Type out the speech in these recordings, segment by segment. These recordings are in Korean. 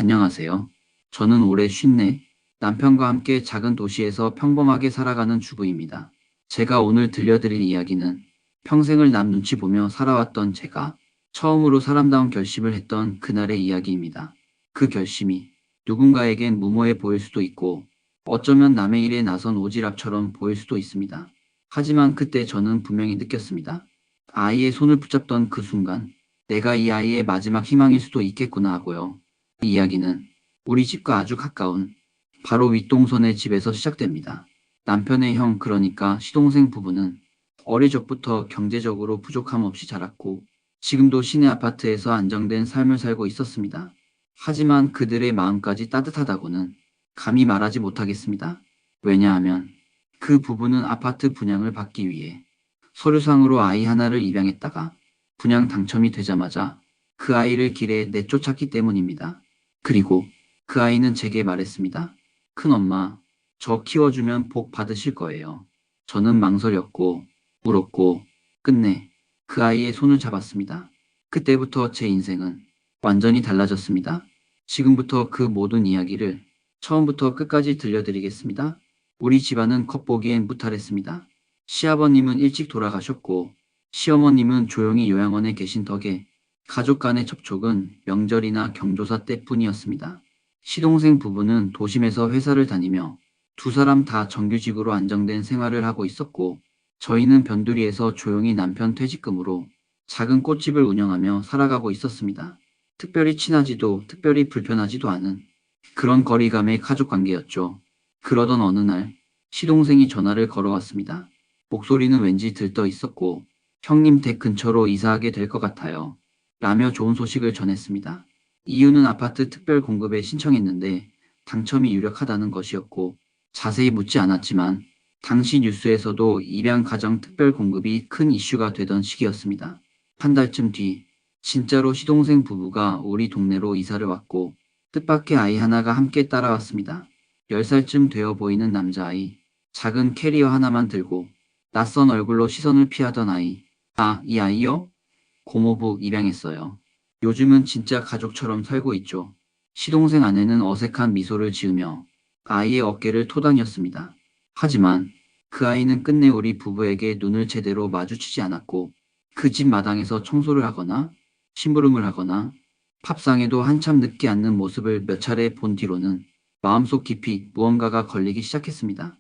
안녕하세요. 저는 올해 54, 남편과 함께 작은 도시에서 평범하게 살아가는 주부입니다. 제가 오늘 들려드릴 이야기는 평생을 남 눈치 보며 살아왔던 제가 처음으로 사람다운 결심을 했던 그날의 이야기입니다. 그 결심이 누군가에겐 무모해 보일 수도 있고 어쩌면 남의 일에 나선 오지랖처럼 보일 수도 있습니다. 하지만 그때 저는 분명히 느꼈습니다. 아이의 손을 붙잡던 그 순간, 내가 이 아이의 마지막 희망일 수도 있겠구나 하고요. 이 이야기는 우리 집과 아주 가까운 바로 윗동선의 집에서 시작됩니다. 남편의 형, 그러니까 시동생 부부는 어릴 적부터 경제적으로 부족함 없이 자랐고 지금도 시내 아파트에서 안정된 삶을 살고 있었습니다. 하지만 그들의 마음까지 따뜻하다고는 감히 말하지 못하겠습니다. 왜냐하면 그 부부는 아파트 분양을 받기 위해 서류상으로 아이 하나를 입양했다가 분양 당첨이 되자마자 그 아이를 길에 내쫓았기 때문입니다. 그리고 그 아이는 제게 말했습니다. 큰엄마, 저 키워주면 복 받으실 거예요. 저는 망설였고, 울었고, 끝내 그 아이의 손을 잡았습니다. 그때부터 제 인생은 완전히 달라졌습니다. 지금부터 그 모든 이야기를 처음부터 끝까지 들려드리겠습니다. 우리 집안은 겉보기엔 무탈했습니다. 시아버님은 일찍 돌아가셨고, 시어머님은 조용히 요양원에 계신 덕에 가족 간의 접촉은 명절이나 경조사 때뿐이었습니다. 시동생 부부는 도심에서 회사를 다니며 두 사람 다 정규직으로 안정된 생활을 하고 있었고, 저희는 변두리에서 조용히 남편 퇴직금으로 작은 꽃집을 운영하며 살아가고 있었습니다. 특별히 친하지도 특별히 불편하지도 않은 그런 거리감의 가족 관계였죠. 그러던 어느 날 시동생이 전화를 걸어왔습니다. 목소리는 왠지 들떠 있었고, 형님 댁 근처로 이사하게 될 것 같아요 라며 좋은 소식을 전했습니다. 이유는 아파트 특별 공급에 신청했는데 당첨이 유력하다는 것이었고, 자세히 묻지 않았지만 당시 뉴스에서도 입양 가정 특별 공급이 큰 이슈가 되던 시기였습니다. 한 달쯤 뒤 진짜로 시동생 부부가 우리 동네로 이사를 왔고 뜻밖의 아이 하나가 함께 따라왔습니다. 10살쯤 되어 보이는 남자아이, 작은 캐리어 하나만 들고 낯선 얼굴로 시선을 피하던 아이. 아, 이 아이요? 고모부 입양했어요. 요즘은 진짜 가족처럼 살고 있죠. 시동생 아내는 어색한 미소를 지으며 아이의 어깨를 토닥였습니다. 하지만 그 아이는 끝내 우리 부부에게 눈을 제대로 마주치지 않았고 그 집 마당에서 청소를 하거나 심부름을 하거나 밥상에도 한참 늦게 앉는 모습을 몇 차례 본 뒤로는 마음속 깊이 무언가가 걸리기 시작했습니다.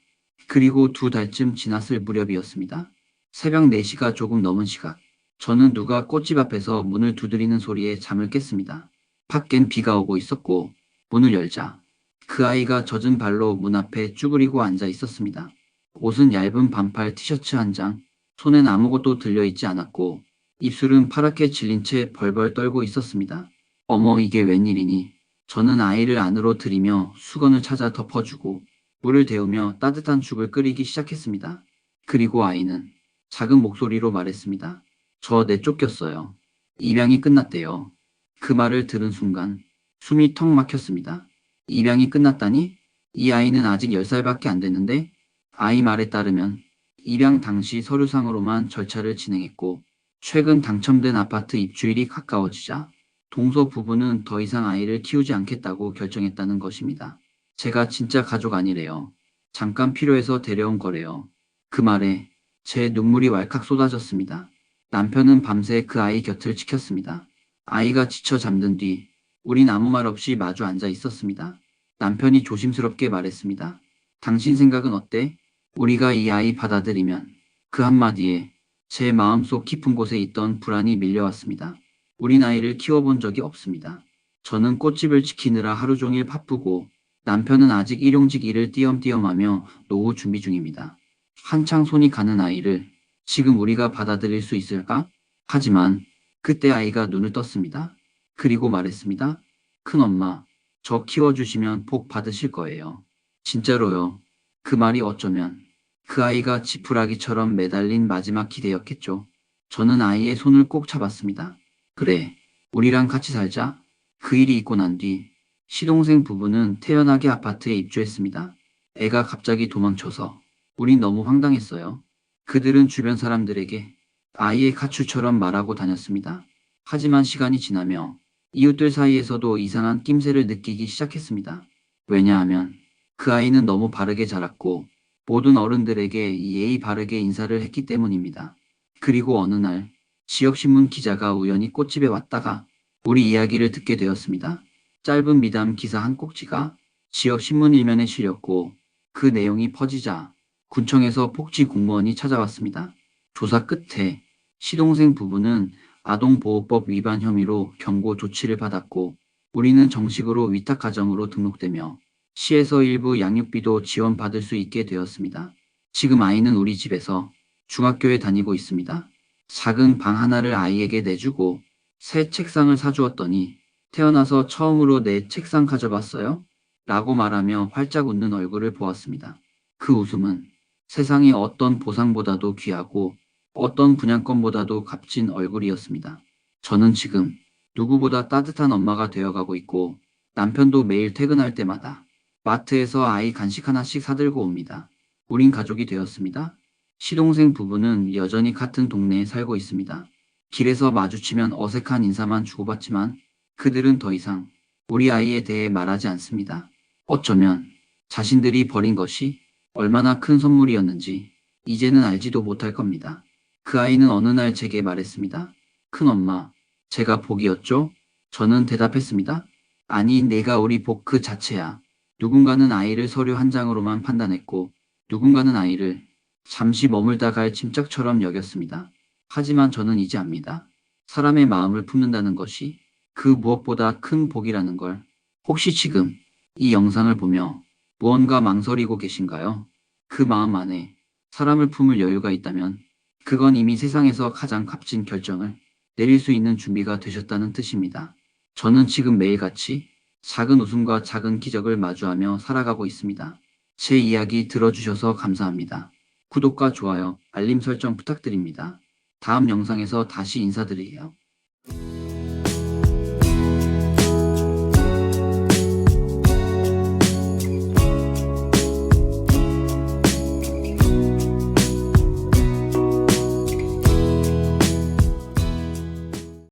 그리고 2달쯤 지났을 무렵이었습니다. 새벽 4시가 조금 넘은 시각. 저는 누가 꽃집 앞에서 문을 두드리는 소리에 잠을 깼습니다. 밖엔 비가 오고 있었고 문을 열자 그 아이가 젖은 발로 문 앞에 쭈그리고 앉아 있었습니다. 옷은 얇은 반팔 티셔츠 한 장, 손엔 아무것도 들려있지 않았고 입술은 파랗게 질린 채 벌벌 떨고 있었습니다. 어머, 이게 웬일이니? 저는 아이를 안으로 들이며 수건을 찾아 덮어주고 물을 데우며 따뜻한 죽을 끓이기 시작했습니다. 그리고 아이는 작은 목소리로 말했습니다. 저 내쫓겼어요. 입양이 끝났대요. 그 말을 들은 순간 숨이 턱 막혔습니다. 입양이 끝났다니? 이 아이는 아직 10살밖에 안 됐는데? 아이 말에 따르면 입양 당시 서류상으로만 절차를 진행했고 최근 당첨된 아파트 입주일이 가까워지자 동서 부부는 더 이상 아이를 키우지 않겠다고 결정했다는 것입니다. 제가 진짜 가족 아니래요. 잠깐 필요해서 데려온 거래요. 그 말에 제 눈물이 왈칵 쏟아졌습니다. 남편은 밤새 그 아이 곁을 지켰습니다. 아이가 지쳐 잠든 뒤 우린 아무 말 없이 마주 앉아 있었습니다. 남편이 조심스럽게 말했습니다. 당신 생각은 어때? 우리가 이 아이 받아들이면. 그 한마디에 제 마음속 깊은 곳에 있던 불안이 밀려왔습니다. 우린 아이를 키워본 적이 없습니다. 저는 꽃집을 지키느라 하루 종일 바쁘고 남편은 아직 일용직 일을 띄엄띄엄하며 노후 준비 중입니다. 한창 손이 가는 아이를 지금 우리가 받아들일 수 있을까? 하지만 그때 아이가 눈을 떴습니다. 그리고 말했습니다. 큰엄마, 저 키워주시면 복 받으실 거예요. 진짜로요. 그 말이 어쩌면 그 아이가 지푸라기처럼 매달린 마지막 기대였겠죠. 저는 아이의 손을 꼭 잡았습니다. 그래, 우리랑 같이 살자. 그 일이 있고 난 뒤 시동생 부부는 태연하게 아파트에 입주했습니다. 애가 갑자기 도망쳐서 우린 너무 황당했어요. 그들은 주변 사람들에게 아이의 가출처럼 말하고 다녔습니다. 하지만 시간이 지나며 이웃들 사이에서도 이상한 낌새를 느끼기 시작했습니다. 왜냐하면 그 아이는 너무 바르게 자랐고 모든 어른들에게 예의 바르게 인사를 했기 때문입니다. 그리고 어느 날 지역신문 기자가 우연히 꽃집에 왔다가 우리 이야기를 듣게 되었습니다. 짧은 미담 기사 한 꼭지가 지역신문 일면에 실렸고 그 내용이 퍼지자 군청에서 폭지 공무원이 찾아왔습니다. 조사 끝에 시동생 부부는 아동보호법 위반 혐의로 경고 조치를 받았고 우리는 정식으로 위탁가정으로 등록되며 시에서 일부 양육비도 지원받을 수 있게 되었습니다. 지금 아이는 우리 집에서 중학교에 다니고 있습니다. 작은 방 하나를 아이에게 내주고 새 책상을 사주었더니 태어나서 처음으로 내 책상 가져봤어요? 라고 말하며 활짝 웃는 얼굴을 보았습니다. 그 웃음은 세상의 어떤 보상보다도 귀하고 어떤 분양권보다도 값진 얼굴이었습니다. 저는 지금 누구보다 따뜻한 엄마가 되어가고 있고 남편도 매일 퇴근할 때마다 마트에서 아이 간식 하나씩 사들고 옵니다. 우린 가족이 되었습니다. 시동생 부부는 여전히 같은 동네에 살고 있습니다. 길에서 마주치면 어색한 인사만 주고받지만 그들은 더 이상 우리 아이에 대해 말하지 않습니다. 어쩌면 자신들이 버린 것이 얼마나 큰 선물이었는지 이제는 알지도 못할 겁니다. 그 아이는 어느 날 제게 말했습니다. 큰엄마, 제가 복이었죠? 저는 대답했습니다. 아니, 내가 우리 복 그 자체야. 누군가는 아이를 서류 한 장으로만 판단했고 누군가는 아이를 잠시 머물다 갈 침짝처럼 여겼습니다. 하지만 저는 이제 압니다. 사람의 마음을 품는다는 것이 그 무엇보다 큰 복이라는 걸. 혹시 지금 이 영상을 보며 무언가 망설이고 계신가요? 그 마음 안에 사람을 품을 여유가 있다면 그건 이미 세상에서 가장 값진 결정을 내릴 수 있는 준비가 되셨다는 뜻입니다. 저는 지금 매일같이 작은 웃음과 작은 기적을 마주하며 살아가고 있습니다. 제 이야기 들어주셔서 감사합니다. 구독과 좋아요, 알림 설정 부탁드립니다. 다음 영상에서 다시 인사드려요.